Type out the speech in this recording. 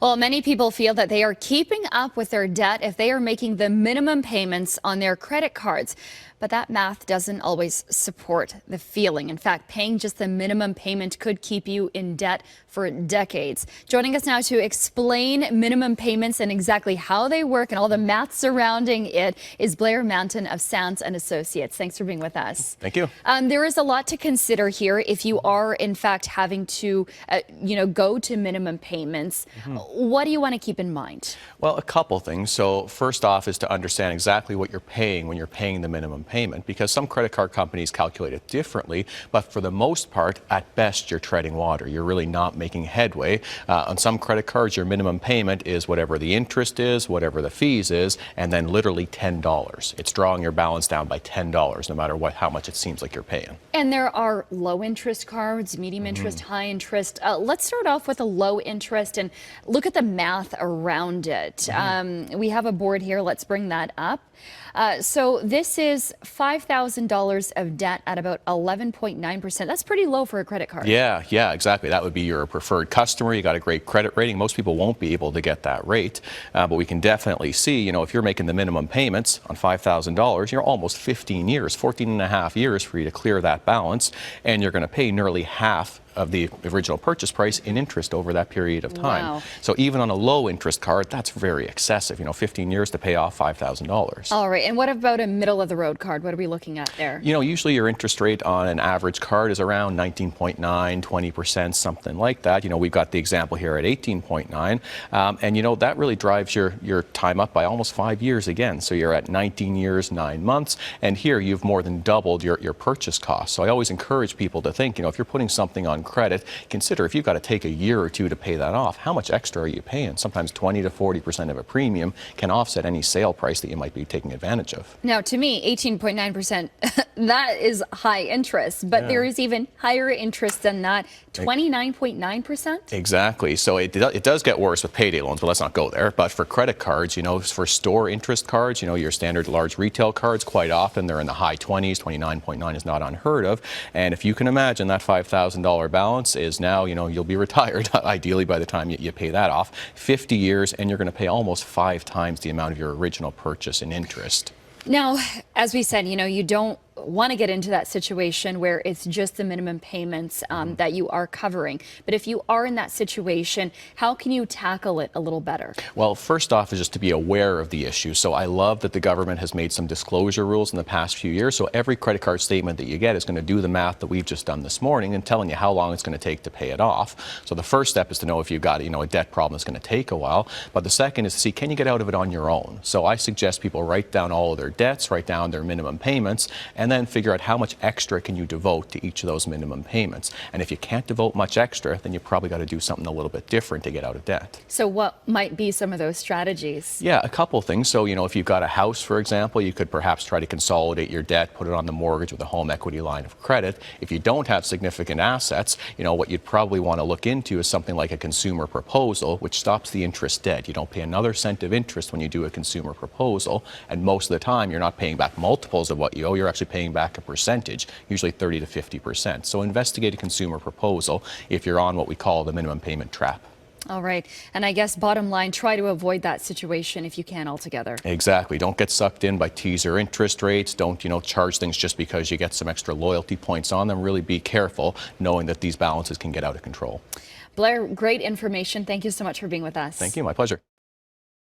Well, many people feel that they are keeping up with their debt if they are making the minimum payments on their credit cards. But that math doesn't always support the feeling. In fact, paying just the minimum payment could keep you in debt for decades. Joining us now to explain minimum payments and exactly how they work and all the math surrounding it is Blair Manton of Sands and Associates. Thanks for being with us. Thank you. There is a lot to consider here if you are, in fact, having to, go to minimum payments. What do you want to keep in mind? Well, a couple things. So first off is to understand exactly what you're paying when you're paying the minimum payment, because some credit card companies calculate it differently, but for the most part, at best, you're treading water. You're really not making headway. On some credit cards, your minimum payment is whatever the interest is, whatever the fees is, and then literally $10. It's drawing your balance down by $10, no matter how much it seems like you're paying. And there are low interest cards, medium interest, high interest. Let's start off with a low interest and look at the math around it. We have a board here. Let's bring that up. So this is $5,000 of debt at about 11.9%. That's pretty low for a credit card. Yeah, exactly. That would be your preferred customer. You got a great credit rating. Most people won't be able to get that rate, but we can definitely see, if you're making the minimum payments on $5,000, you're almost 15 years, 14 and a half years for you to clear that balance, and you're going to pay nearly half of the original purchase price in interest over that period of time. Wow. So even on a low interest card, that's very excessive. 15 years to pay off $5,000. All right. And what about a middle of the road card? What are we looking at there? Usually your interest rate on an average card is around 19.9, 20%, something like that. We've got the example here at 18.9. And that really drives your time up by almost 5 years again. So you're at 19 years, 9 months. And here you've more than doubled your purchase cost. So I always encourage people to think, if you're putting something on credit, consider if you've got to take a year or two to pay that off, how much extra are you paying? Sometimes 20 to 40% of a premium can offset any sale price that you might be taking advantage of. Now, to me, 18.9%, that is high interest, but there is even higher interest than that, 29.9%? Exactly. So it does get worse with payday loans, but let's not go there. But for credit cards, for store interest cards, your standard large retail cards, quite often they're in the high 20s, 29.9 is not unheard of. And if you can imagine that $5,000 balance is now, you'll be retired ideally by the time you pay that off. 50 years, and you're going to pay almost 5 times the amount of your original purchase in interest. Now, as we said, you don't want to get into that situation where it's just the minimum payments that you are covering. But if you are in that situation, how can you tackle it a little better? Well, first off is just to be aware of the issue. So I love that the government has made some disclosure rules in the past few years. So every credit card statement that you get is going to do the math that we've just done this morning and telling you how long it's going to take to pay it off. So the first step is to know if you've got a debt problem that's going to take a while. But the second is to see, can you get out of it on your own? So I suggest people write down all of their debts, write down their minimum payments, and then figure out how much extra can you devote to each of those minimum payments. And if you can't devote much extra, then you probably got to do something a little bit different to get out of debt. So what might be some of those strategies? Yeah, a couple things. So, if you've got a house, for example, you could perhaps try to consolidate your debt, put it on the mortgage with a home equity line of credit. If you don't have significant assets, what you'd probably want to look into is something like a consumer proposal, which stops the interest dead. You don't pay another cent of interest when you do a consumer proposal. And most of the time, you're not paying back multiples of what you owe. You're actually paying back a percentage, usually 30 to 50%. So investigate a consumer proposal if you're on what we call the minimum payment trap. All right. And I guess bottom line, try to avoid that situation if you can altogether. Exactly. Don't get sucked in by teaser interest rates. Don't, charge things just because you get some extra loyalty points on them. Really be careful knowing that these balances can get out of control. Blair, great information. Thank you so much for being with us. Thank you. My pleasure.